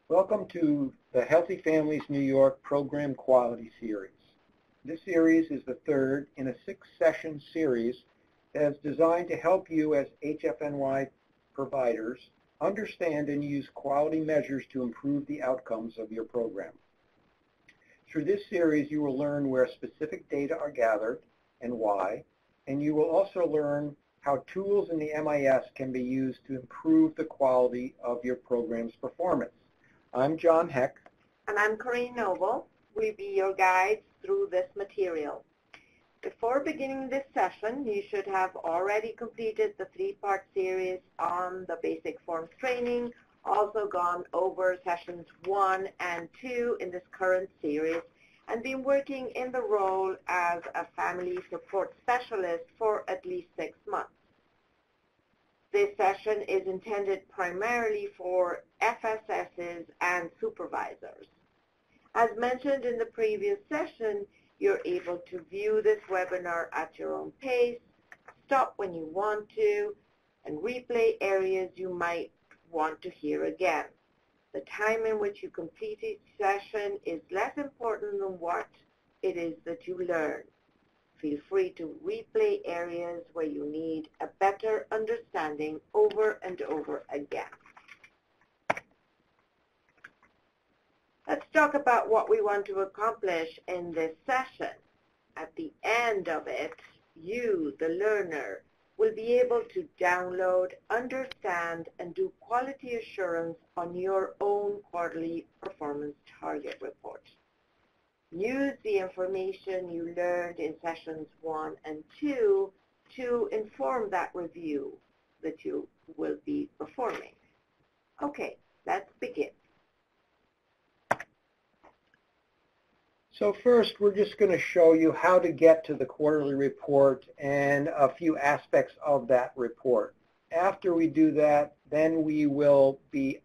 Welcome to the Healthy Families New York Program Quality Series. This series is the third in a 6-session series that is designed to help you as HFNY providers understand and use quality measures to improve the outcomes of your program. Through this series, you will learn where specific data are gathered and why, and you will also learn how tools in the MIS can be used to improve the quality of your program's performance. I'm John Heck. And I'm Corinne Noble. We'll be your guides through this material. Before beginning this session, you should have already completed the 3-part series on the basic forms training, also gone over sessions 1 and 2 in this current series, and been working in the role as a family support specialist for at least 6 months. This session is intended primarily for FSSs and supervisors. As mentioned in the previous session, you're able to view this webinar at your own pace, stop when you want to, and replay areas you might want to hear again. The time in which you complete each session is less important than what it is that you learn. Feel free to replay areas where you need a better understanding over and over again. Let's talk about what we want to accomplish in this session. At the end of it, you, the learner, will be able to download, understand, and do quality assurance on your own quarterly performance target report. Use the information you learned in sessions 1 and 2 to inform that review that you will be performing. Okay, let's begin. So first, we're just going to show you how to get to the quarterly report and a few aspects of that report. After we do that, then we will be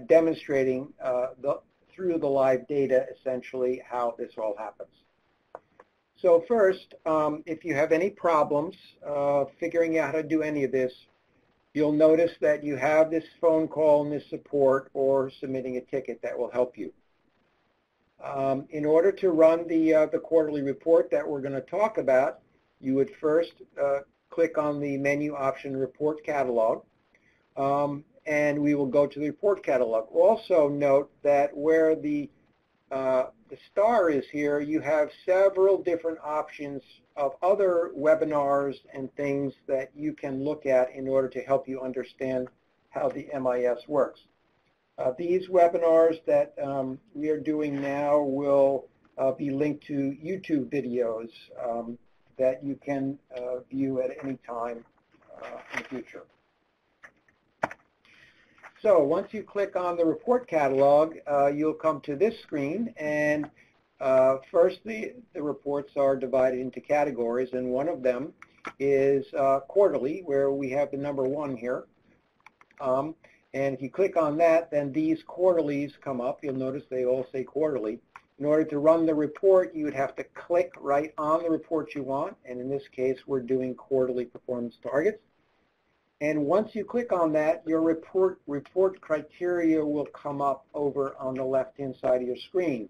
demonstrating through the live data, essentially, how this all happens. So first, if you have any problems figuring out how to do any of this, you'll notice that you have this phone call and this support or submitting a ticket that will help you. In order to run the quarterly report that we're going to talk about, you would first click on the menu option Report Catalog, and we will go to the report catalog. Also note that where the star is here, you have several different options of other webinars and things that you can look at in order to help you understand how the MIS works. These webinars that we are doing now will be linked to YouTube videos that you can view at any time in the future. So once you click on the report catalog, you'll come to this screen, and first the reports are divided into categories, and one of them is quarterly, where we have the number 1 here. And if you click on that, then these quarterlies come up. You'll notice they all say quarterly. In order to run the report, you would have to click right on the report you want, and in this case, we're doing quarterly performance targets. And once you click on that, your report criteria will come up over on the left-hand side of your screen.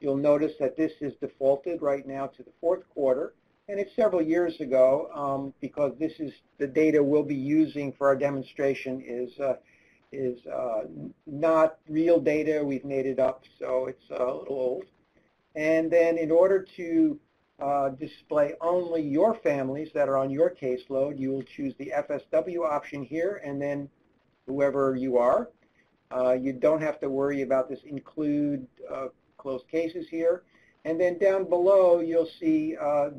You'll notice that this is defaulted right now to the 4th quarter, and it's several years ago because this is the data we'll be using for our demonstration is not real data. We've made it up, so it's a little old. And then in order to display only your families that are on your caseload, you will choose the FSW option here, and then whoever you are. You don't have to worry about this include closed cases here. And then down below, you'll see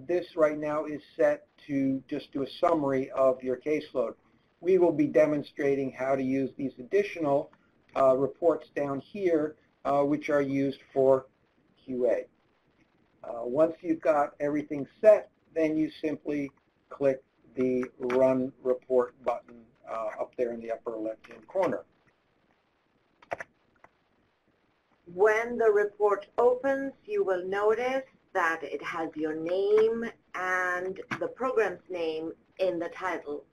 this right now is set to just do a summary of your caseload. We will be demonstrating how to use these additional reports down here, which are used for QA. Once you've got everything set, then you simply click the Run Report button up there in the upper left-hand corner. When the report opens, you will notice that it has your name and the program's name in the title.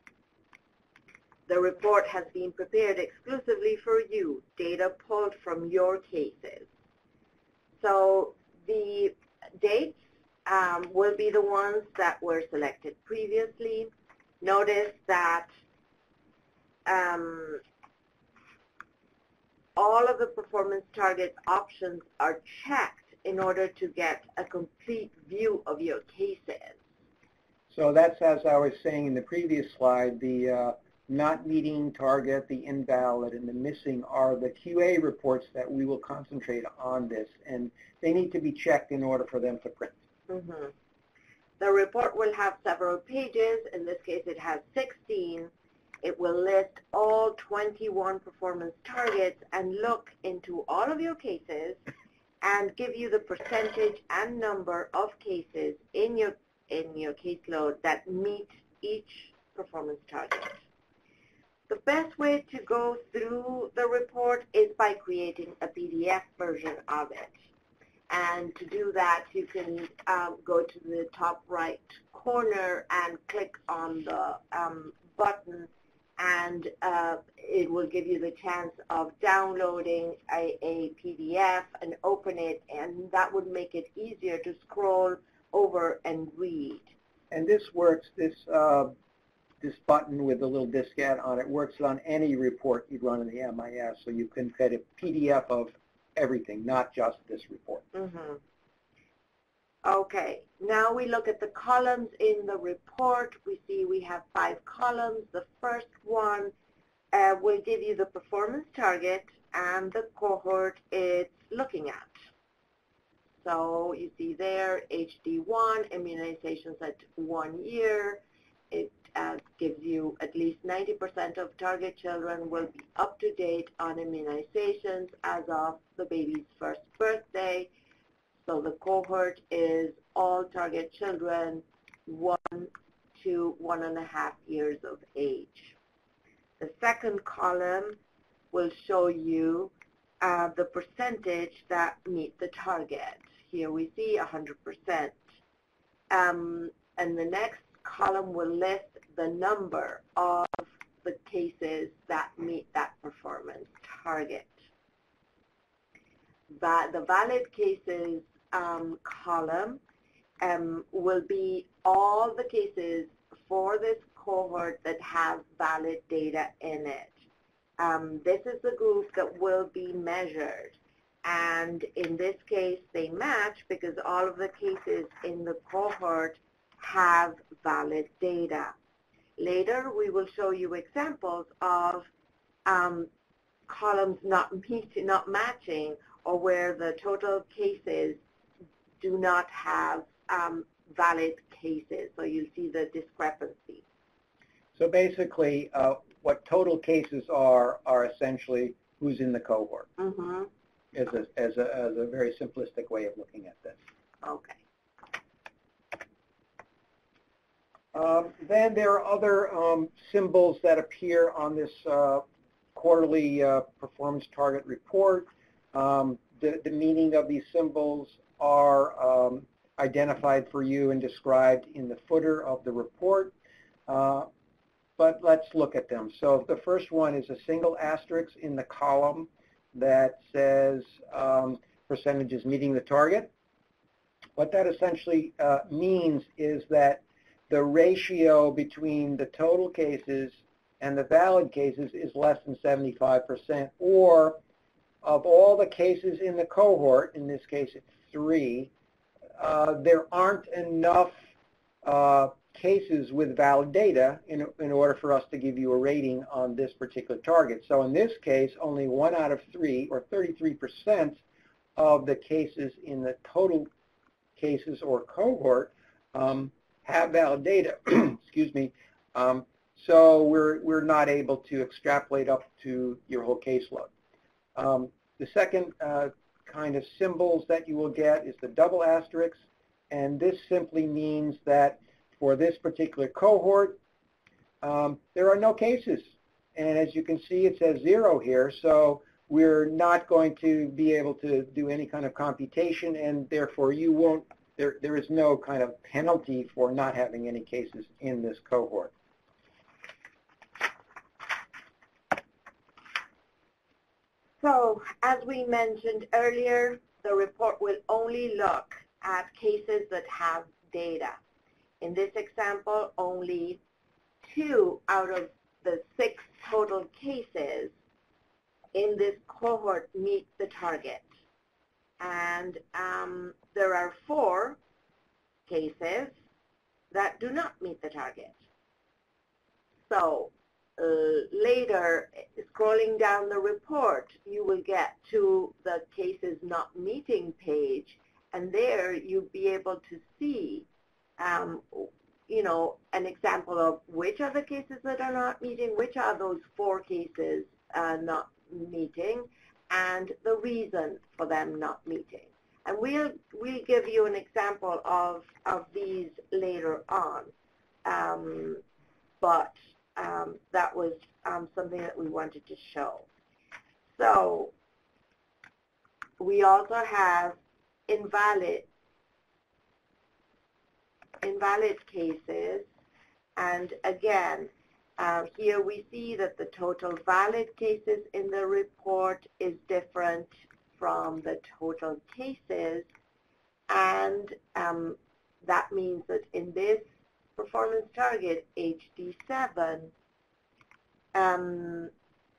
The report has been prepared exclusively for you, data pulled from your cases. So the dates will be the ones that were selected previously. Notice that all of the performance target options are checked in order to get a complete view of your cases. So that's, as I was saying in the previous slide, the not meeting target, the invalid, and the missing are the QA reports that we will concentrate on this, and they need to be checked in order for them to print. Mm-hmm. The report will have several pages. In this case, it has 16. It will list all 21 performance targets and look into all of your cases and give you the percentage and number of cases in your caseload that meet each performance target. The best way to go through the report is by creating a PDF version of it. And to do that, you can go to the top right corner and click on the button, and it will give you the chance of downloading a PDF and open it, and that would make it easier to scroll over and read. And this works, this button with the little diskette on it works on any report you'd run in the MIS, so you can get a PDF of everything, not just this report. Mm-hmm. Okay, now we look at the columns in the report. We see we have 5 columns. The first one will give you the performance target and the cohort it's looking at. So you see there, HD1, immunizations at 1 year. It gives you at least 90% of target children will be up to date on immunizations as of the baby's first birthday. So the cohort is all target children 1 to 1.5 years of age. The second column will show you the percentage that meet the target. Here we see 100%. And the next column will list the number of the cases that meet that performance target. The valid cases column will be all the cases for this cohort that have valid data in it. This is the group that will be measured. And in this case, they match because all of the cases in the cohort have valid data. Later, we will show you examples of columns not matching, or where the total cases do not have valid cases. So you see the discrepancy. So basically, what total cases are essentially who's in the cohort. Mm-hmm. As a very simplistic way of looking at this. Okay. Then there are other symbols that appear on this quarterly performance target report. The meaning of these symbols are identified for you and described in the footer of the report. But let's look at them. So the first one is a single asterisk in the column that says percentages meeting the target. What that essentially means is that the ratio between the total cases and the valid cases is less than 75%, or of all the cases in the cohort, in this case it's 3, there aren't enough cases with valid data in order for us to give you a rating on this particular target. So in this case, only 1 out of 3, or 33% of the cases in the total cases or cohort have valid data. Excuse me. So we're not able to extrapolate up to your whole caseload. The second kind of symbols that you will get is the double asterisk, and this simply means that for this particular cohort, there are no cases. And as you can see, it says 0 here, so we're not going to be able to do any kind of computation, and therefore you won't, there is no kind of penalty for not having any cases in this cohort. So, as we mentioned earlier, the report will only look at cases that have data. In this example, only 2 out of the 6 total cases in this cohort meet the target. And there are 4 cases that do not meet the target. So later, scrolling down the report, you will get to the cases not meeting page, and there you'll be able to see you know, an example of which are the cases that are not meeting, which are those 4 cases not meeting, and the reason for them not meeting. And we'll give you an example of these later on. But that was something that we wanted to show. So we also have invalid cases, and again, here we see that the total valid cases in the report is different from the total cases, and that means that in this performance target HD7,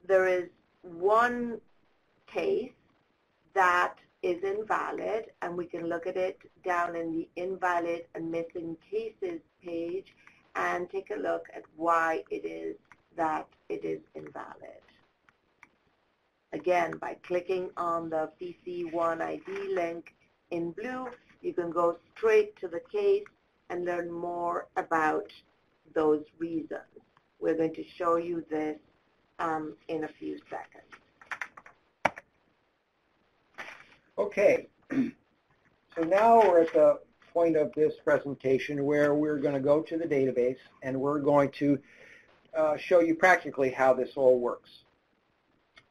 there is 1 case that is invalid, and we can look at it down in the invalid and missing cases page and take a look at why it is that it is invalid. Again, by clicking on the PC1 ID link in blue, you can go straight to the case and learn more about those reasons. We're going to show you this in a few seconds. Okay, so now we're at the point of this presentation where we're going to go to the database and we're going to show you practically how this all works.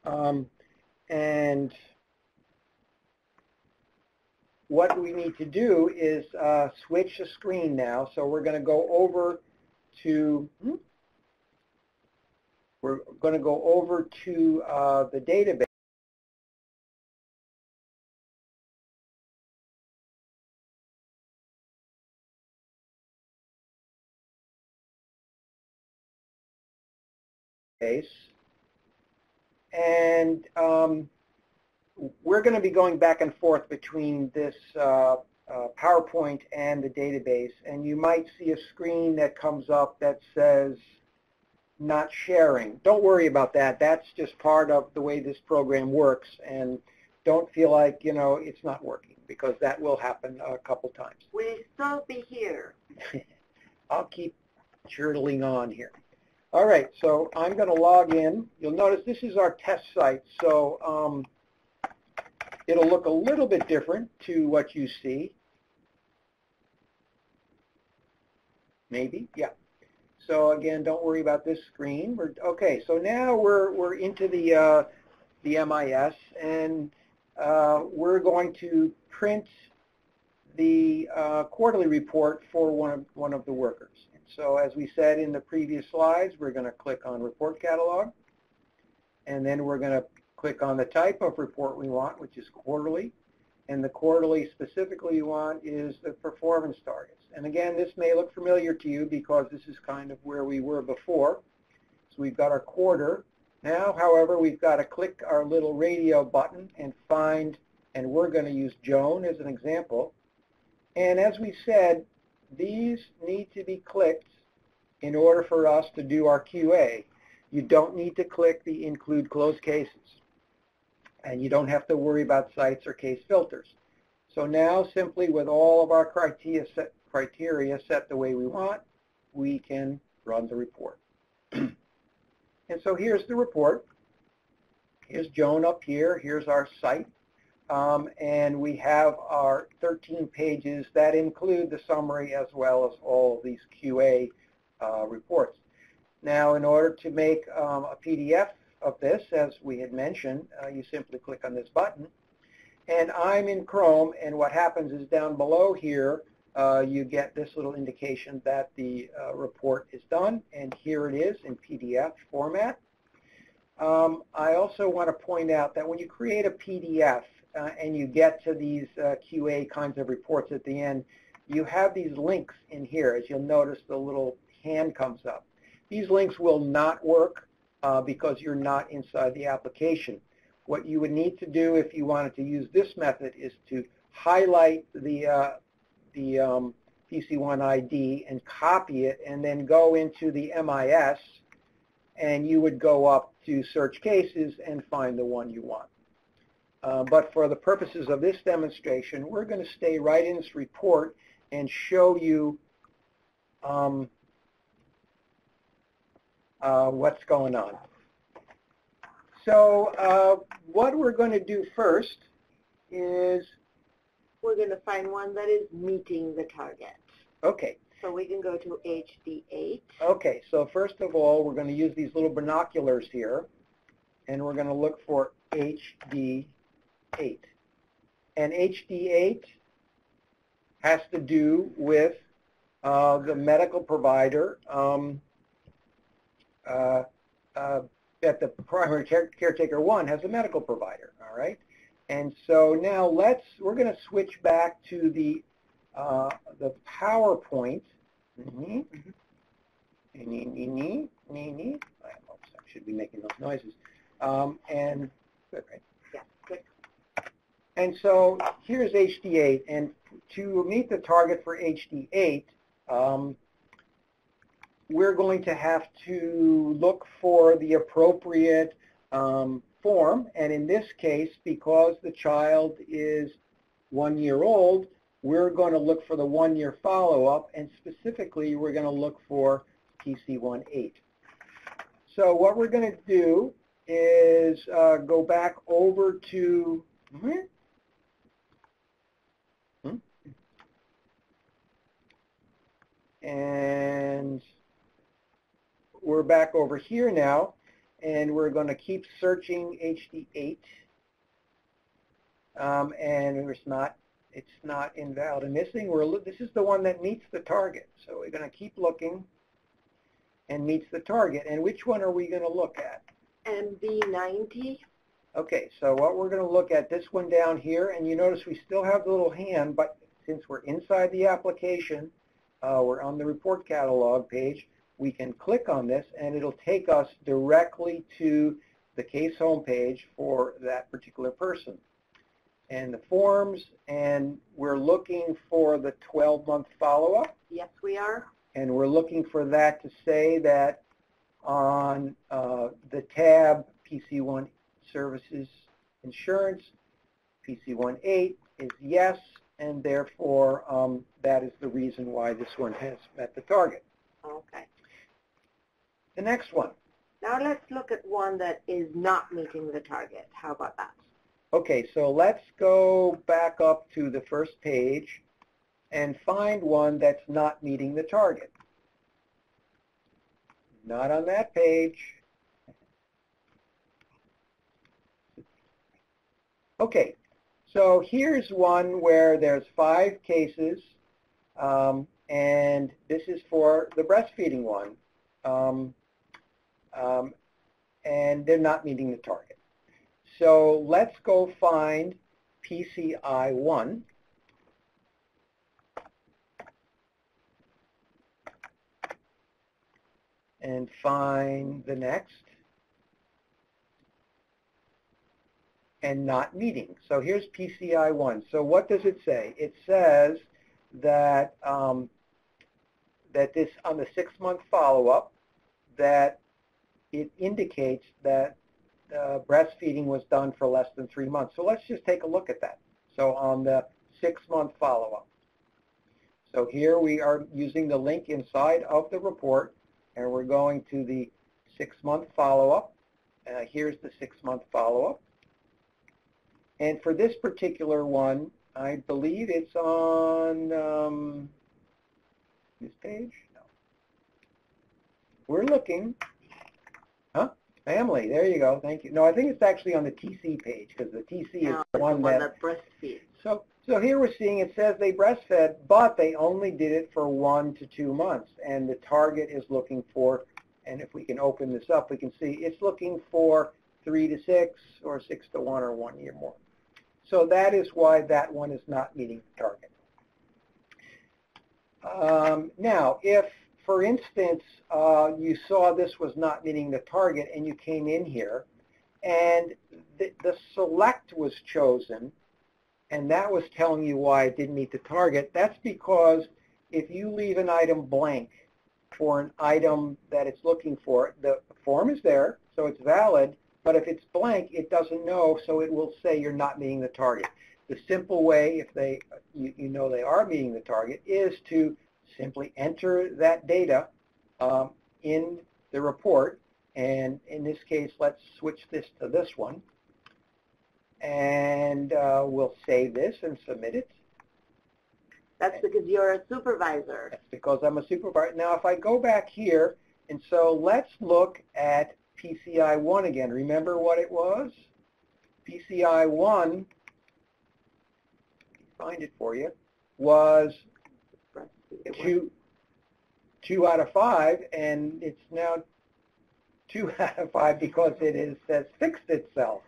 And what we need to do is switch the screen now. So we're going to go over to the database. And we're going to be going back and forth between this PowerPoint and the database, and you might see a screen that comes up that says not sharing. Don't worry about that. That's just part of the way this program works, and don't feel like, you know, it's not working, because that will happen a couple times. We'll still be here. I'll keep chortling on here. All right, so I'm going to log in. You'll notice this is our test site, so it'll look a little bit different to what you see. Maybe, yeah. So again, don't worry about this screen. Okay, so now we're into the MIS, and we're going to print the quarterly report for one of the workers. So as we said in the previous slides, we're going to click on Report Catalog, and then we're going to click on the type of report we want, which is quarterly, and the quarterly specifically we want is the performance targets. And again, this may look familiar to you because this is kind of where we were before. So we've got our quarter. Now, however, we've got to click our little radio button and find, and we're going to use Joan as an example. And as we said, these need to be clicked in order for us to do our QA. You don't need to click the include closed cases. And you don't have to worry about sites or case filters. So now, simply with all of our criteria set the way we want, we can run the report. And so here's the report. Here's Joan up here. Here's our site. And we have our 13 pages that include the summary as well as all of these QA reports. Now, in order to make a PDF of this, as we had mentioned, you simply click on this button. And I'm in Chrome, and what happens is down below here, you get this little indication that the report is done, and here it is in PDF format. I also want to point out that when you create a PDF and you get to these QA kinds of reports at the end, you have these links in here. As you'll notice, the little hand comes up. These links will not work because you're not inside the application. What you would need to do if you wanted to use this method is to highlight the PC1 ID and copy it, and then go into the MIS, and you would go up to search cases and find the one you want. But for the purposes of this demonstration, we're going to stay right in this report and show you what's going on. So what we're going to do first is we're going to find one that is meeting the target. Okay. So we can go to HD8. Okay, so first of all, we're going to use these little binoculars here, and we're going to look for HD8. And HD8 has to do with the medical provider that the primary caretaker 1 has a medical provider, all right? And so now we're going to switch back to the PowerPoint. I should be making those noises. And good, right? Yeah, good. And so here's HD8, and to meet the target for HD8, we're going to have to look for the appropriate form, and in this case, because the child is 1 year old, we're going to look for the 1 year follow-up, and specifically we're going to look for PC18. So what we're going to do is go back over to and we're back over here now, and we're going to keep searching HD8, and it's not invalid and missing. This is the one that meets the target, so we're going to keep looking and meets the target. And which one are we going to look at? MB90. Okay, so what we're going to look at, this one down here, and you notice we still have the little hand, but since we're inside the application, we're on the report catalog page, we can click on this and it'll take us directly to the case homepage for that particular person. And the forms, and we're looking for the 12-month follow-up. Yes, we are. And we're looking for that to say that on the tab PC1 Services Insurance, PC18 is yes, and therefore that is the reason why this one has met the target. Okay. The next one. Now let's look at one that is not meeting the target. How about that? Okay, so let's go back up to the first page and find one that's not meeting the target. Not on that page. Okay, so here's one where there's 5 cases, and this is for the breastfeeding one, and they're not meeting the target. So let's go find PCI1. And find the next. And not meeting. So here's PCI1. So what does it say? It says that that this, on the 6-month follow-up, that it indicates that breastfeeding was done for less than 3 months. So let's just take a look at that. So on the 6-month follow-up. So here we are using the link inside of the report, and we're going to the 6-month follow-up. Here's the 6-month follow-up. And for this particular one, I believe it's on this page? No. We're looking. Huh? Family. There you go. Thank you. No, I think it's actually on the TC page, because the TC is the one that breastfeeds. So here we're seeing it says they breastfed, but they only did it for 1 to 2 months, and the target is looking for And if we can open this up, we can see it's looking for 3 to 6 or 6 to 1 or 1 year more. So that is why that one is not meeting the target. Now, if, for instance, you saw this was not meeting the target and you came in here and the select was chosen and that was telling you why it didn't meet the target, that's because if you leave an item blank for an item that it's looking for, the form is there, so it's valid, but if it's blank, it doesn't know, so it will say you're not meeting the target. The simple way, if you know they are meeting the target, is to simply enter that data in the report. And in this case, let's switch this to this one. And we'll save this and submit it. That's because you're a supervisor. That's because I'm a supervisor. Now, if I go back here, and so let's look at PCI 1 again. Remember what it was? PCI 1, find it for you, was 2 out of 5, and it's now 2 out of 5 because it has fixed itself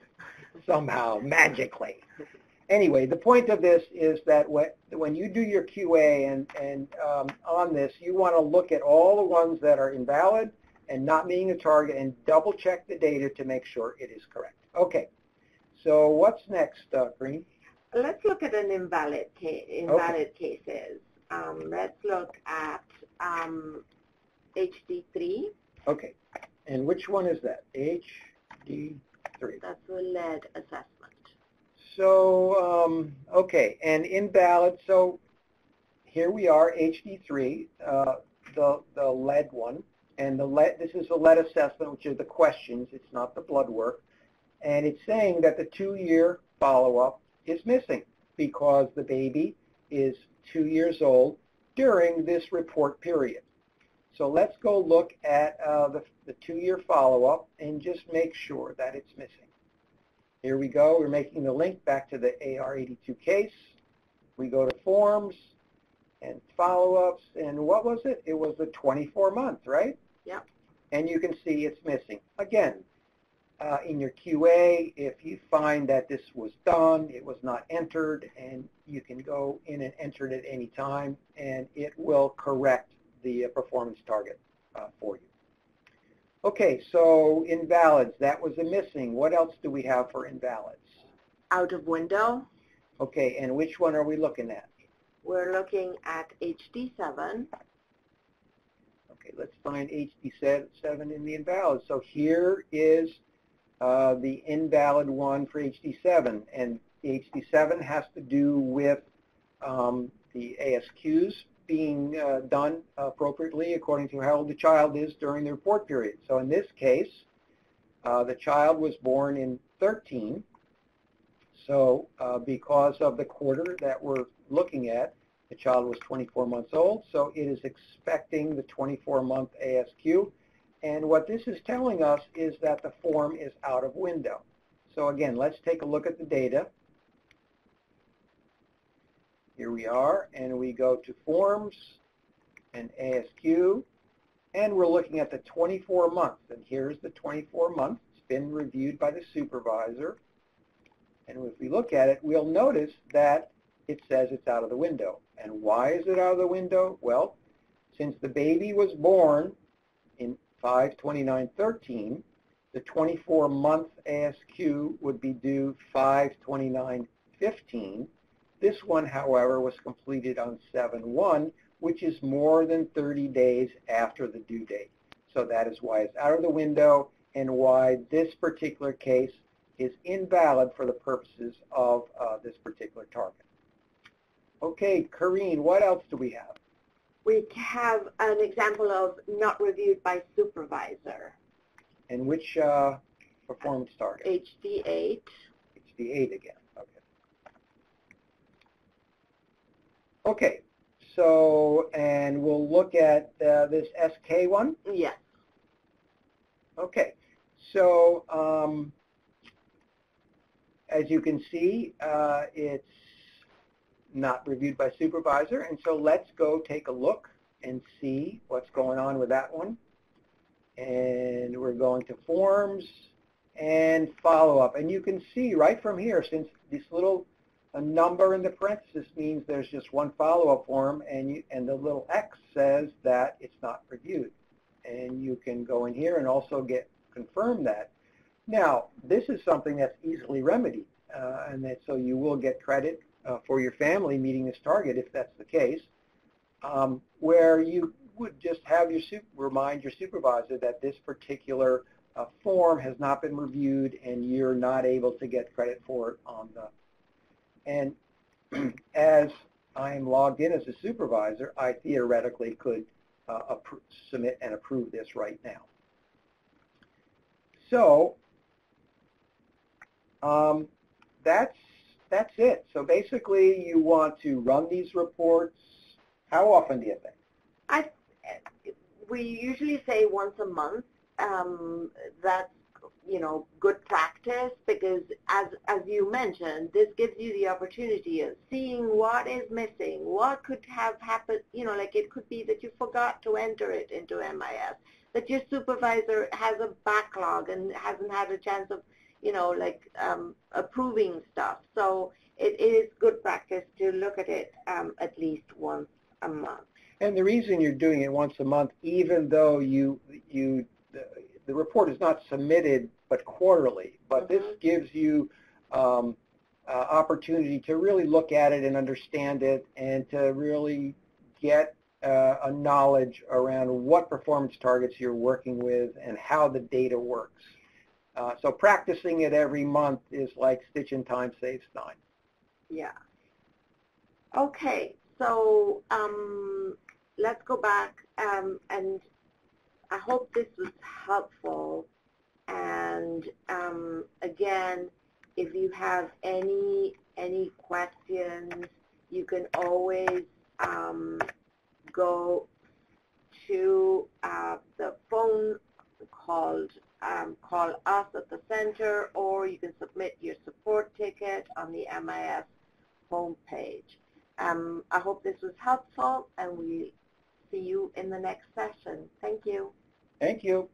somehow, magically. Anyway, the point of this is that when you do your QA and on this, you want to look at all the ones that are invalid and not meeting the target and double check the data to make sure it is correct. Okay, so what's next, Green? Let's look at an invalid cases. Let's look at HD3. Okay, and which one is that? HD3. That's the lead assessment. So, okay, and invalid, so here we are, HD3, the lead one, and this is the lead assessment, which is the questions, it's not the blood work, and it's saying that the 2-year follow-up is missing because the baby is 2 years old during this report period. So let's go look at the 2-year follow-up and just make sure that it's missing. Here we go. We're making the link back to the AR82 case. We go to forms and follow-ups, and what was it? It was the 24-month, right? Yeah. And you can see it's missing. Again, in your QA, if you find that this was done, it was not entered, and you can go in and enter it at any time, and it will correct the performance target for you. Okay, so invalids, that was a missing. What else do we have for invalids? Out of window. Okay, and which one are we looking at? We're looking at HD7. Okay, let's find HD7 in the invalid. So here is the invalid one for HD7, and the HD7 has to do with the ASQs being done appropriately according to how old the child is during the report period. So in this case, the child was born in 13. So because of the quarter that we're looking at, the child was 24 months old, so it is expecting the 24-month ASQ. And what this is telling us is that the form is out of window. So again, let's take a look at the data. Here we are, and we go to Forms and ASQ, and we're looking at the 24 months. And here's the 24 months. It's been reviewed by the supervisor. And if we look at it, we'll notice that it says it's out of the window. And why is it out of the window? Well, since the baby was born in 5/29/13, the 24-month ASQ would be due 5/29/15. This one, however, was completed on 7/1, which is more than 30 days after the due date. So that is why it's out of the window and why this particular case is invalid for the purposes of this particular target. Okay, Corrine, what else do we have? We have an example of not reviewed by supervisor. And which performance target? HD8. HD8 again. Okay, so, and we'll look at this SK one? Yes. Okay, so as you can see, it's not reviewed by supervisor, and so let's go take a look and see what's going on with that one. And we're going to forms and follow-up. And you can see right from here, since this little number in the parenthesis means there's just one follow-up form, and the little X says that it's not reviewed. And you can go in here and also confirm that. Now, this is something that's easily remedied, so you will get credit for your family meeting this target if that's the case, where you would just have remind your supervisor that this particular form has not been reviewed and you're not able to get credit for it on the. And as I'm logged in as a supervisor, I theoretically could submit and approve this right now. So that's it. So basically, you want to run these reports. How often do you think? We usually say once a month. That's good practice, because as you mentioned, this gives you the opportunity of seeing what is missing, what could have happened. Like it could be that you forgot to enter it into MIS, that your supervisor has a backlog and hasn't had a chance of approving stuff. So it is good practice to look at it at least once a month. And the reason you're doing it once a month, even though the report is not submitted but quarterly, but this gives you opportunity to really look at it and understand it, and to really get a knowledge around what performance targets you're working with and how the data works. So practicing it every month is like stitching time saves time. Yeah. Okay, so let's go back, and I hope this was helpful. And again, if you have any questions, you can always go to the phone call us at the center, or you can submit your support ticket on the MIS homepage. I hope this was helpful, and we see you in the next session. Thank you. Thank you.